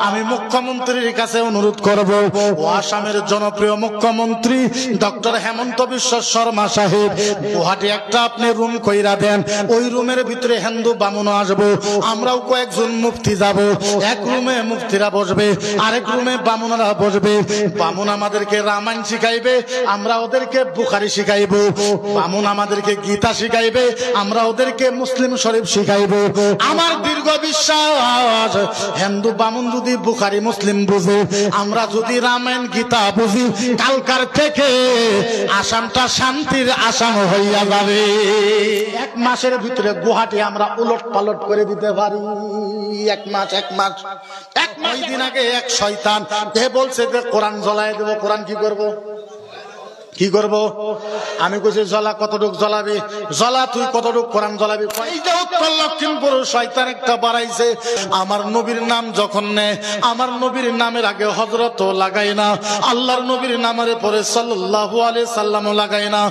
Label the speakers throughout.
Speaker 1: আমি মুখ্যমন্ত্রীর কাছে অনুরোধ করব, ও আসামের জনপ্রিয় মুখ্যমন্ত্রী ডক্টর হেমন্ত বিশ্ব শর্মা সাহেব, গুয়াহাটি একটা আপনি রুম কইরা দেন, ওই রুমের ভিতরে হিন্দু বামুন আসবো, আমরাও কয়েকজন মুফতি যাব, এক রুমে মুফতিরা বসবে, আরেক রুমে বামুনরা বসবে। বামুন আমাদেরকে রামায়ণ শিখাইবে, আমরা ওদেরকে বুখারী শিখাইব, বামুন আমাদেরকে গীতা শিখাইবে, আমরা ওদেরকে মুসলিম শরীফ শিখাইব। আমার দীর্ঘ বিশ্বাস, হিন্দু বামুন যদি বুখারী মুসলিম বুঝে, আমরা যদি রামায়ণ গীতা বুঝি, কালকার থেকে আসামটা শান্তির আসাম হইয়া যাবে। এক মাসের ভিতরে গুয়াহাটি আমরা উলট পালট করে দিতে পারি। এক মাস দিন আগে এক শয়তান কে বলছে যে কোরআন জ্বলাই দেবো। কোরআন কি করব আমি কইছি জ্বলা, কতটুক জ্বলাবি? জ্বলা তুই কতটুক কোরআন জ্বলাবি? এই যে উত্তর লক্ষিমপুর শয়তান একটা বাড়াইছে, আমার নবীর নাম যখন নেয়, আমার নবীর নামের আগে হযরত লাগাই না, আল্লাহর নবীর নামের পরে সাল্লাল্লাহু আলাইহি সাল্লাম লাগাই না,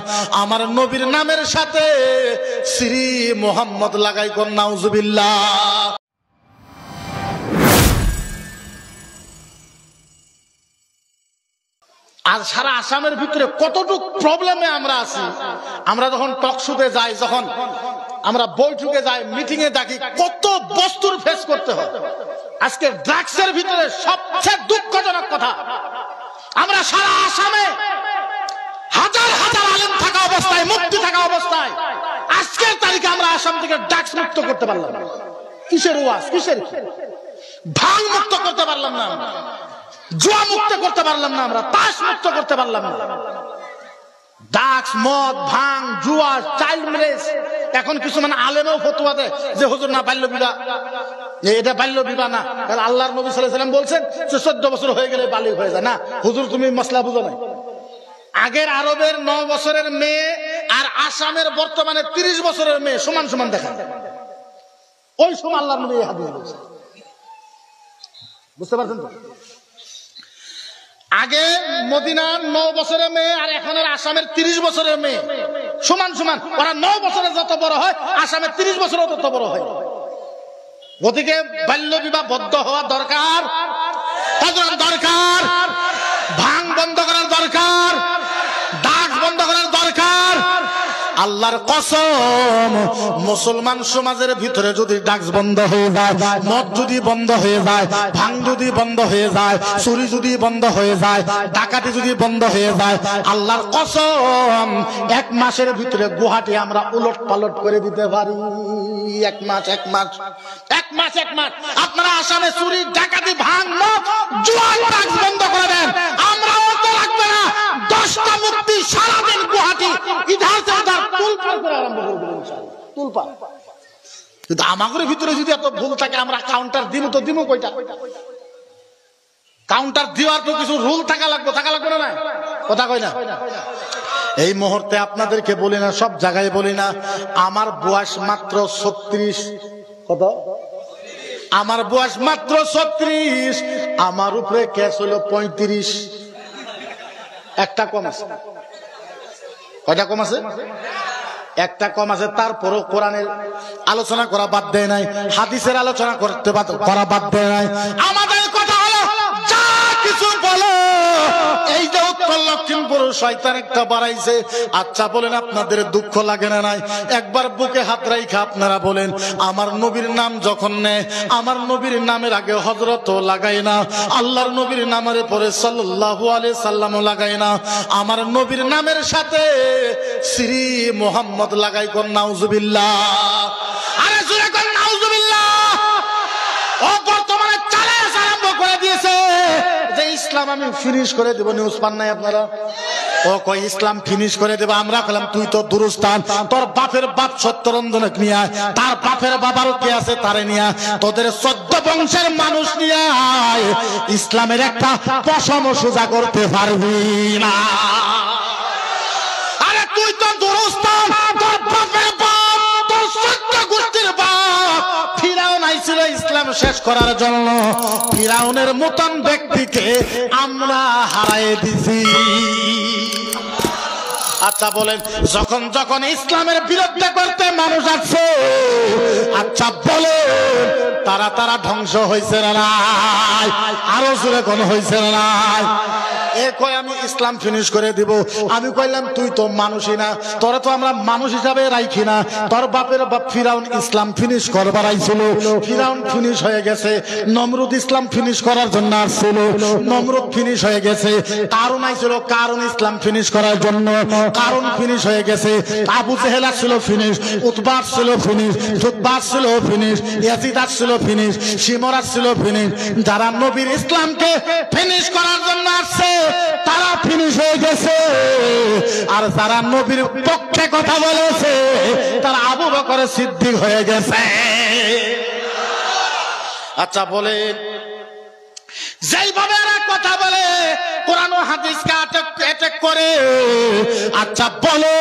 Speaker 1: আমার নবীর নামের সাথে শ্রী মুহাম্মদ লাগাই কোন নাউজুবিল্লাহ। আর সারা আসামের ভিতরে কতটুক প্রবলেমে আমরা আছি। আমরা যখন টক শুতে যাই, যখন আমরা বৈঠকে যাই, মিটিং এ ডাকি, কত বস্তুর ফেস করতে হয়। আজকে ড্রাগসের ভিতরে সবচেয়ে দুঃখজনক কথা, আমরা সারা আসামে হাজার হাজার আলেম থাকা অবস্থায়, মুক্তি থাকা অবস্থায়, আজকের তারিখে আমরা আসাম থেকে ড্রাগস মুক্ত করতে পারলাম না। কিসের ওয়াজ, কিসের ভাঙ মুক্ত করতে পারলাম না, জুয়া মুক্ত করতে পারলাম না, আমরা তাস মুক্ত করতে পারলাম না। ড্রাগস, মদ, ভাঙ, জুয়া, চাইল্ড ম্যারেজ। এখন কিছু মানে আলেমেও ফতোয়া দেয় যে হুজুর না, বাল্য বিবাহ, এটা বাল্য বিবাহ না। আল্লাহর নবী সাল্লাল্লাহু আলাইহি ওয়াসাল্লাম বলছেন যে 14 বছর হয়ে গেলে বালিগ হয়ে যায়। না হুজুর, তুমি মশলা বুঝো না। আগের আরবের 9 বছরের মেয়ে আর আসামের বর্তমানে 30 বছরের মেয়ে সমান সমান দেখা যায়। ওই সময় আল্লাহর নবী হাদিস বলেছেন, বুঝতে পারছেন তো? আগে মদিনার 9 বছরের মেয়ে আর এখনের আসামের 30 বছরের মেয়ে সমান সমান। ওরা 9 বছরে যত বড় হয়, আসামের 30 বছরে তত বড় হয়। গতিকে বাল্য বিবাহ বদ্ধ হওয়া দরকার, দরকার, ভাঙ বন্ধ করার দরকার, ড্রাগস বন্ধ করার দরকার। আল্লাহর কসম, মুসলমান সমাজের ভিতরে যদি ড্রাগস বন্ধ হয়ে যায়, মদ যদি বন্ধ হয়ে যায়, ভাঙ যদি বন্ধ হয়ে যায়, চুরি যদি বন্ধ হয়ে যায়, ডাকাতি যদি বন্ধ হয়ে যায়, আল্লাহর কসম 1 মাসের ভিতরে গুয়াহাটি আমরা উলট পালট করে দিতে পারি। এক মাস আপনারা আসামে চুরি, ডাকাতি, ভাঙ, মদ, জুয়া, ড্রাগস বন্ধ করে দেন, আমরা তো লাগবে না। 10টা মুক্তি সারাদিন গুয়াহাটি ইধার से उधर তুলপার করে আরম্ভ করব ইনশাআল্লাহ, তুলপার। কিন্তু আমাদের ভিতরে যদি এত ভুল থাকে, আমরা কাউন্টার দিমু কয়টা? কাউন্টার দেওয়ার তো কিছু রুল থাকা লাগবে না? কথা কই না? এই মুহূর্তে আপনাদেরকে বলি না, সব জায়গায় বলি না, আমার বয়স মাত্র 36। কত? আমার বয়স মাত্র 36, আমার উপরে কেস হলো 35। একটা কম আছে। কয়টা কম আছে? একটা কম আছে। তারপরও কোরআনের আলোচনা করা বাদ দেয় নাই, হাদিসের আলোচনা করা বাদ দেয় নাই। আমাদের কথা হলো, যা কিছু বলো, এই যে উত্তর লক্ষিমপুর শয়তান একটা বাড়াইছে। আচ্ছা বলেন, আপনাদের দুঃখ লাগে না? নাই? একবার বুকে হাত রাইখা আপনারা বলেন, আমার নবীর নাম যখন নেয়, আমার নবীর নামের আগে হযরত লাগাই না, আল্লাহর নবীর নামের পরে সাল্লাল্লাহু আলাইহি সাল্লাম লাগাই না, আমার নবীর নামের সাথে শ্রী মুহাম্মদ লাগাই কোন নাউজুবিল্লাহ। আরে জোরে কোন নাউজুবিল্লাহ। ও বর্তমানে চ্যালেঞ্জ আরম্ভ করে দিয়েছে যে ইসলাম আমি ফিনিশ করে দেব। নিউজ পান নাই আপনারা? ও কই ইসলাম ফিনিশ করে দেব। আমরা কইলাম তুই তো দুরুস্তান, তোর বাপের বাপ সত্যরঞ্জনক নিয়ে, তার বাপের বাবারও কে আছে তারে নিয়ে, তোদের 14 বংশের মানুষ নিয়ে ইসলামের একটা পশম সোজা করতে পারবি না। আরে তুই তো দুরুস্তান, তোর বাপের বাপ, তোর 14 গোষ্ঠীর বাপ। ফিরাউন আইছিল ইসলাম শেষ করার জন্য, ফিরাউনের মতন ব্যক্তিকে আমরা হারাই দিছি। আচ্ছা বলেন, যখন যখন ইসলামের বিরুদ্ধে করতে মানুষ আসছে, আচ্ছা বলে তারা তারা ধ্বংস হয়েছে না নাই? আরো জোরে কোন হয়েছে না নাই? এ কয় আমি ইসলাম ফিনিশ করে দিব। আমি কইলাম তুই তো মানুষই না, তোরা তো আমরা মানুষ হিসাবে রাখি না। তোর বাপের বাপ ফিরাউন ইসলাম ফিনিশ করবার আইছিল, ফিরাউন ফিনিশ হয়ে গেছে। নমরুদ ইসলাম ফিনিশ করার জন্য আসছিল, নমরুদ ফিনিশ হয়ে গেছে। কারণ আইছিল, কারণ ইসলাম ফিনিশ করার জন্য, কারণ ফিনিশ হয়ে গেছে। আবু জেহেল ছিল ফিনিশ, উতবা ছিল ফিনিশ, তুতবা ছিল ফিনিশ, ইয়াজিদ ছিল ফিনিশ, শিমর ছিল ফিনিশ। যারা নবীর ইসলামকে ফিনিশ করার জন্য আসছে তারা ফিনিশ হয়ে গেছে। আর যারা নবীর পক্ষে কথা বলেছে তারা আবু বকর সিদ্দিক হয়ে গেছে। আচ্ছা বলে, যেইভাবে এরা কথা বলে কোরআন ও হাদিসকে অ্যাটাক করে, আচ্ছা বলো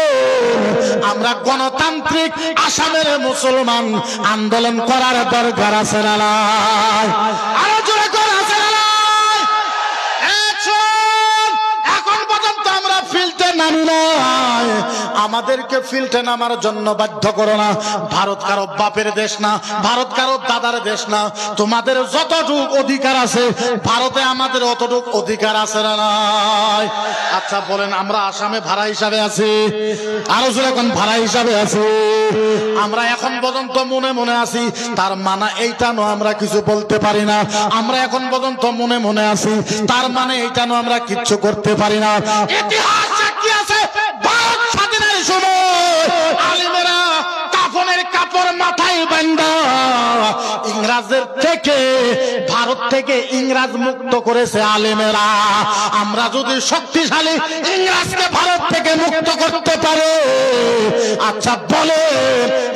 Speaker 1: আমরা গণতান্ত্রিক আসামের মুসলমান আন্দোলন করার দরকার আছে না নাই? আরো জোরে করে আছে না নাই? এখন পর্যন্ত আমরা ফিল্ডে নামি নাই। আমাদেরকে ফিল্ডে নামার জন্য বাধ্য করো না। ভারত কারো বাপের দেশ না, ভারত কারো দাদার দেশ না। তোমাদের যতটুক অধিকার আছে ভারতে আমাদের অতটুক অধিকার আছে না নাই? আচ্ছা বলেন, আমরা আসামে ভাড়া হিসাবে আছি, আরো জোরে কোন ভাড়া হিসাবে আছি? আমরা এখন পর্যন্ত মনে মনে আছি, তার মানে এইটা নয় আমরা কিছু বলতে পারি না। আমরা এখন পর্যন্ত মনে মনে আছি, তার মানে এইটা নয় আমরা কিচ্ছু করতে পারি না। ইতিহাস সাক্ষী আছে, ভারত স্বাধীনের সময় আলেমেরা কাফনের কাপড় মাথায় বাঁধা ইংরেজদের থেকে, ভারত থেকে ইংরেজ মুক্ত করেছে আলেমেরা। আমরা যদি শক্তিশালী ইংরেজকে ভারত থেকে মুক্ত করতে পারে, আচ্ছা বলে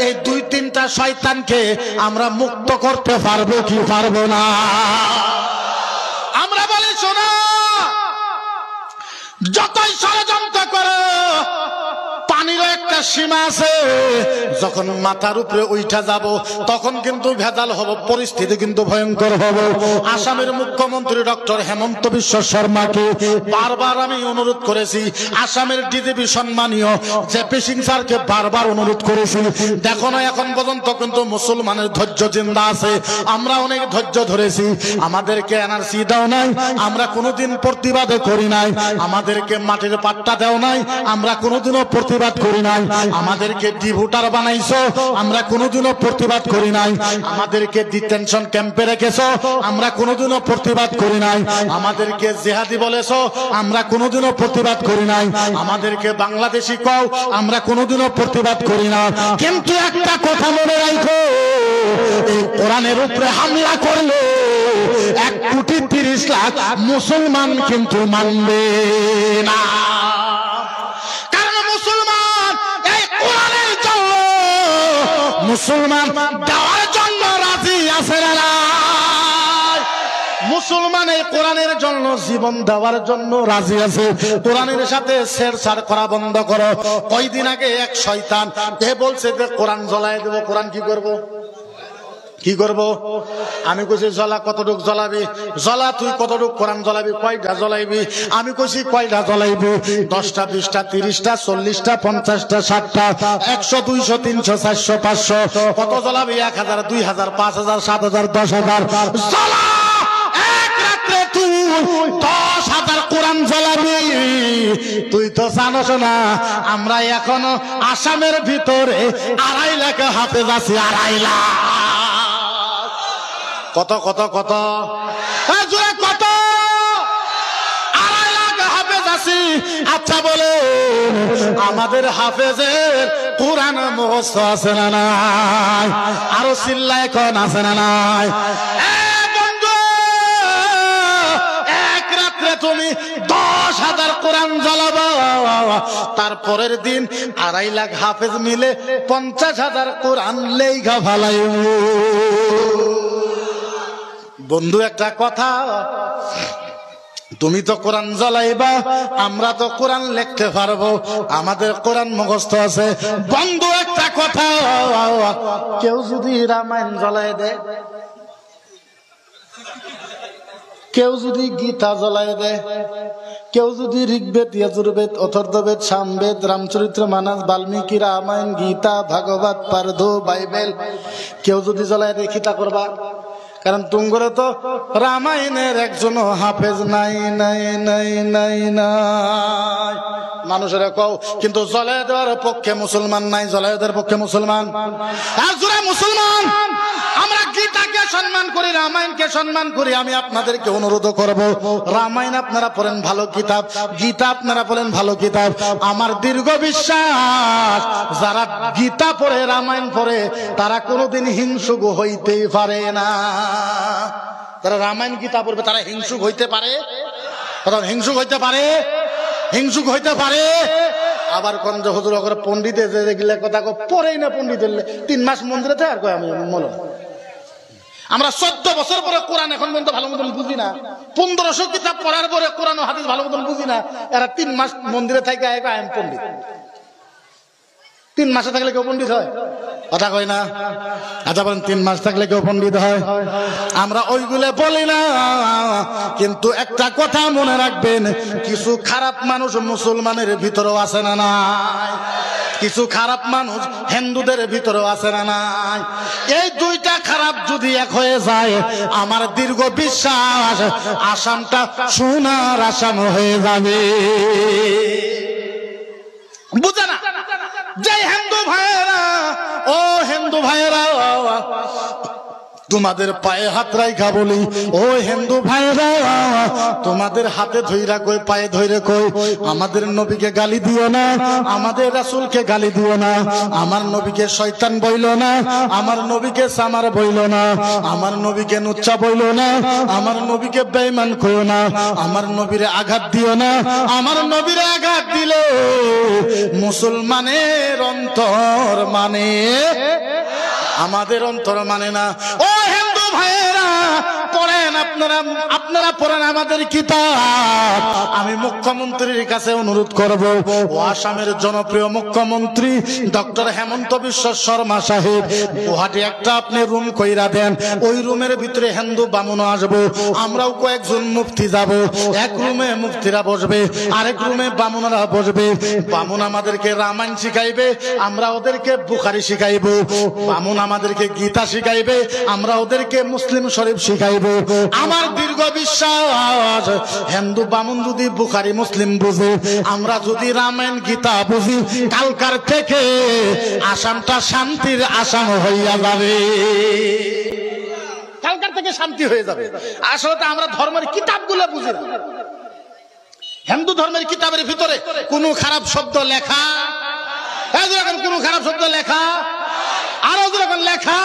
Speaker 1: এই দুই তিনটা শয়তানকে আমরা মুক্ত করতে পারবো কি পারবো না? আমরা বলি শোনো, যতই ষড়যন্ত্র করো পানিরও একটা সীমা আছে। যখন মাথার উপরে উঠা যাব তখন কিন্তু ভেজাল হব, পরিস্থিতি কিন্তু ভয়ঙ্কর হবে। আসামের মুখ্যমন্ত্রী ডক্টর হেমন্ত বিশ্ব শর্মাকে বারবার আমি অনুরোধ করেছি, আসামের ডিজিপি সম্মানীয় জেপি সিং স্যারকে বারবার অনুরোধ করেছি। দেখো না এখন পর্যন্ত কিন্তু মুসলমানের ধৈর্য জিন্দা আছে। আমরা অনেক ধৈর্য ধরেছি, আমাদেরকে এনআরসি দাও নাই, আমরা কোনোদিন প্রতিবাদ করি নাই। আমাদেরকে মাটির পাট্টা দেও নাই, আমরা কোনোদিনও প্রতিবাদ করি নাই। আমাদেরকে ডিভোটার বানাইছো, আমরা কোনোদিনও প্রতিবাদ করি নাই। আমাদেরকে ডিটেনশন ক্যাম্পে রেখেছো, আমরা কোনোদিনও প্রতিবাদ করি নাই। আমাদেরকে জিহাদি বলেছো, আমরা কোনোদিনও প্রতিবাদ করি নাই। আমাদেরকে বাংলাদেশি কও, আমরা কোনোদিনও প্রতিবাদ করি না। কিন্তু একটা কথা মনে রাখো, এই কোরআনের উপরে হামলা করলে 1,30,00,000 মুসলমান কিন্তু মানবে না। মুসলমান দেওয়ার জন্য রাজি আছে না? মুসলমান এই কোরআনের জন্য জীবন দেওয়ার জন্য রাজি আছে। কোরআনের সাথে ছেড়ছাড় করা বন্ধ করো। কয়দিন আগে এক শয়তান এ বলছে যে কোরআন জ্বলাই দেবো। কোরআন কি করব? কি করব? আমি কইছি জ্বলা, কতটুক জ্বলাবি? জ্বলা তুই কতটুক কোরআন জ্বলাবি? কয়টা জ্বলাইবি? আমি কইছি কয়টা জ্বলাইবি? 10টা, 20টা, 30টা, 40টা, 50টা, 60টা, 100, 200, 300, 400, 500 কত জ্বলাবি? 1000, 2000, 5000, 7000, 10000 জ্বলা। এক রাত্রে তুই 10,000 কোরআন জ্বলাবি? তুই তো জানোস না আমরা এখনো আসামের ভিতরে 2.5 লাখ হাফেজ আছি। 2.5 লাখ। কত কত কত কত? 2.5 লাখ হাফেজ আছি। আচ্ছা বলে আমাদের হাফেজের কোরআন মুখস্থ আছে না নাই? আরো চিল্লায় কোন আছে না নাই? বন্ধু, এক রাত্রে তুমি 10,000 কোরআন জ্বালাবো, তারপরের দিন 2.5 লাখ হাফেজ মিলে 50,000 কোরআন লেখা ভালাই। বন্ধু একটা কথা, তুমি তো কোরআন জ্বালাইবা, আমরা তো কোরআন লিখতে পারবো, আমাদের কোরআন মুখস্থ আছে। বন্ধু একটা কথা, কেউ যদি রামায়ণ জ্বালাই দেয়, কেউ যদি গীতা জ্বালাই দেয়, কেউ যদি ঋগ্বেদ, যজুর্বেদ, অথর্ববেদ, সামবেদ, রামচরিত্র মানস, বাল্মীকি রামায়ণ, গীতা, ভাগবত, পারধ, বাইবেল কেউ যদি জ্বলায় রেখিতা করবা, কারণ তুঙ্গরে তো রামায়ণের একজনও হাফেজ নাই নাই নাই নাই নাই। মানুষেরা কও কিন্তু জ্বলায় দেওয়ার পক্ষে মুসলমান নাই, জ্বলায় দেওয়ার পক্ষে মুসলমান মুসলমান। আমরা গীতাকে সম্মান করি, রামায়ণকে সম্মান করি। আমি আপনাদেরকে অনুরোধ করব, রামায়ণ আপনারা পড়েন, ভালো কিতাব। গীতা আপনারা পড়েন, ভালো কিতাব। আমার দীর্ঘ বিশ্বাস যারা গীতা পড়ে, রামায়ণ পড়ে, তারা কোনোদিন হিংসুক হইতেই পারে না। তারা রামায়ণ গীতা পড়বে, তারা হিংসুক হইতে পারে? হিংসুক হইতে পারে? হিংসুক হইতে পারে? আবার কোন যে হুজুর করে পন্ডিতে যে কথা পড়েই না, পন্ডিত 3 মাস মন্দিরে থাকে আর কয় আমি মল। আমরা 14 বছর পরে কোরআন এখন পর্যন্ত ভালো মতন বুঝি না। 1500 কিতাব পড়ার পরে কোরআন ও হাদিস ভালো মতন বুঝি না। এরা 3 মাস মন্দিরে থাকে আই এম পন্ডিত। 3 মাসে থাকলে কেউ পন্ডিত হয়? কথা কয় না। আচ্ছা বলেন, 3 মাস থাকলে কেউ পন্ডিত হয়? আমরা ওইগুলো বলি না, কিন্তু একটা কথা মনে রাখবেন, কিছু খারাপ মানুষ মুসলমানের ভিতরেও আছে না নাই? কিছু খারাপ মানুষ হিন্দুদের ভিতরেও আছে না নাই? এই দুইটা খারাপ যদি এক হয়ে যায়, আমার দীর্ঘ বিশ্বাস আসামটা সোনার আসাম হয়ে যাবে। বুঝে না? যে হিন্দু ভাইয়েরা, ও হিন্দু ভাইয়েরা, তোমাদের পায়ে হাত রাইখা বলি, ও হিন্দু ভাইরা, তোমাদের হাতে ধইরা কই, পায়ে ধইরে কই, আমাদের নবীকে গালি দিও না, আমাদের রাসূলকে গালি দিও না, আমার নবীকে শয়তান বইলো না, আমার নবীকে সামার বইলো না, আমার নবীকে নুচ্চা বইলো না, আমার নবীকে বেঈমান কইও না, আমার নবীরে আঘাত দিও না। আমার নবীরে আঘাত দিলে মুসলমানের অন্তর মানে, আমাদের অন্তর মানে না। ও হিন্দু ভাইয়েরা, পড়েন আপনারা পড়েন আমাদের কিতাব। আমি মুখ্যমন্ত্রীর কাছে অনুরোধ করব, ও আসামের জনপ্রিয় মুখ্যমন্ত্রী ডক্টর হেমন্ত বিশ্ব শর্মা সাহেব, গুয়াহাটি একটা আপনি রুম কইরা দেন। ওই রুমের ভিতরে হিন্দু বামুন আসবো, আমরাও কয়েকজন মুফতি যাব। এক রুমে মুফতিরা বসবে, আরেক রুমে বামুনরা বসবে। বামুন আমাদেরকে রামায়ণ শিখাইবে, আমরা ওদেরকে বুখারী শিখাইব। বামুন আমাদেরকে গীতা শিখাইবে, আমরা ওদেরকে মুসলিম শরীফ শিখাইব। আমার দীর্ঘ বিশ্বাস, হিন্দু বামুন যদি বুখারী মুসলিম বুঝে, আমরা যদি রামায়ণ গীতা বুঝি, কালকার থেকে আসামটা শান্তির আসাম হইয়া যাবে। কালকার থেকে শান্তি হয়ে যাবে। আসলে আমরা ধর্মের কিতাবগুলো বুঝি না। হিন্দু ধর্মের কিতাবের ভিতরে কোন খারাপ শব্দ লেখা, কোন খারাপ শব্দ লেখা, আরো যখন লেখা